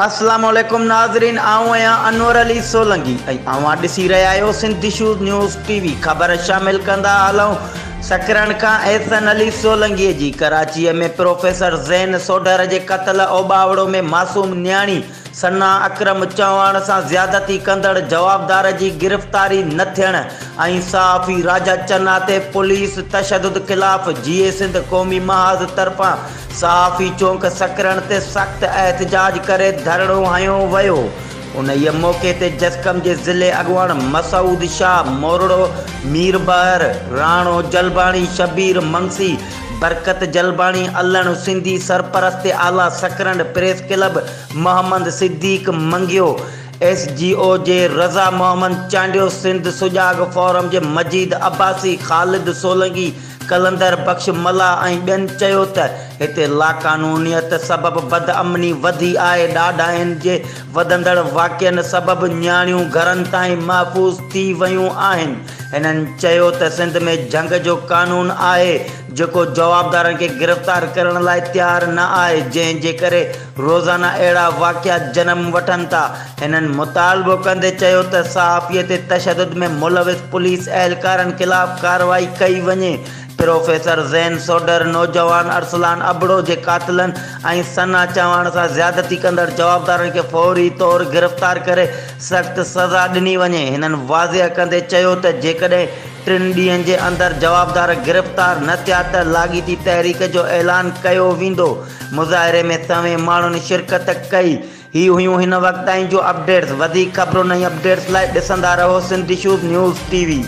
अस्सलाम वालेकुम नाज़रीन, आऊं आहियां अनवर अली सोलंकी ऐं अवां ॾिसी रहिया आहियो सिंध इशूज़ न्यूज़ टीवी। ख़बर शामिल कंदा हलूं सकरन खां एहसन अली सोलंकीअ जी कराचीअ में प्रोफेसर ज़ैन सोढर जे क़त्ल ओबावड़ो में मासूम न्याणी सना अकरम चौहान सां ज़्यादती कंदड़ जवाबदार जी गिरफ़्तारी न थियण ऐं सहाफ़ी राजा चन्ना ते पुलिस तशद्दुद ख़िलाफ़ जीए सिंध क़ौमी महाज़ तरफ़ां सहाफ़ी चौंक सकरन ते सख़्त एहतजाज करे धरणो हयो वियो। उन मौक़े ते जसकम के ज़िले अगवान मसूद शाह मोरड़ो मीर बहर राणो जलबाणी शबीर मंगसी बरकत जलबाणी अल्लण सिंधी सरपरस्त आला Sakrand press club Mohammad Siddique Mangio SGO जे रज़ा मोहम्मद चांडियो सिंध सुजाग फोरम जे मजीद अब्बासी ख़ालिद सोलंकी कलंदर बख्श मला ऐं ॿियनि चयो त हिते लाक़ानूनियत सबब बदअमनी वधी आहे। ॾाढा आहिनि जे वधंदड़ वाक़िअनि सबब न्याणियूं घरनि ताईं महफ़ूज़ थी वियूं आहिनि। हिननि चयो त सिंध में जंग जो कानून आहे जेको जवाबदारनि खे गिरफ़्तार करण लाइ तयारु न आहे, जंहिंजे करे रोज़ाना अहिड़ा वाक़िआ जनम वठनि था। हिननि मुतालबो कंदे चयो त सहाफ़ीअ ते तशद्दुद में मुलविस पुलिस एहलकारनि ख़िलाफ़ कार्रवाई कई वञे। प्रोफेसर ज़ैन सोढर नौजवान अरसलान अबड़ो जे कातिलनि ऐं सना चौहान सां ज़्यादती कंदड़ जवाबदारनि खे फौरी तौर गिरफ़्तार करे सख़्त सज़ा ॾिनी वञे। हिननि वाज़िह कंदे चयो त जेकॾहिं 3 ॾींहंनि जे अंदरि जवाबदार गिरफ़्तार न थिया त लाॻीती तहरीक जो ऐलान कयो वेंदो। मुज़ाहिरे में सवें माण्हुनि शिरकत कई। ही हुयूं हिन वक़्त ताईं जो अपडेट्स। वधीक ख़बरुनि ऐं अपडेट्स लाइ ॾिसंदा रहो सिंध इशूज़ न्यूज़ टीवी।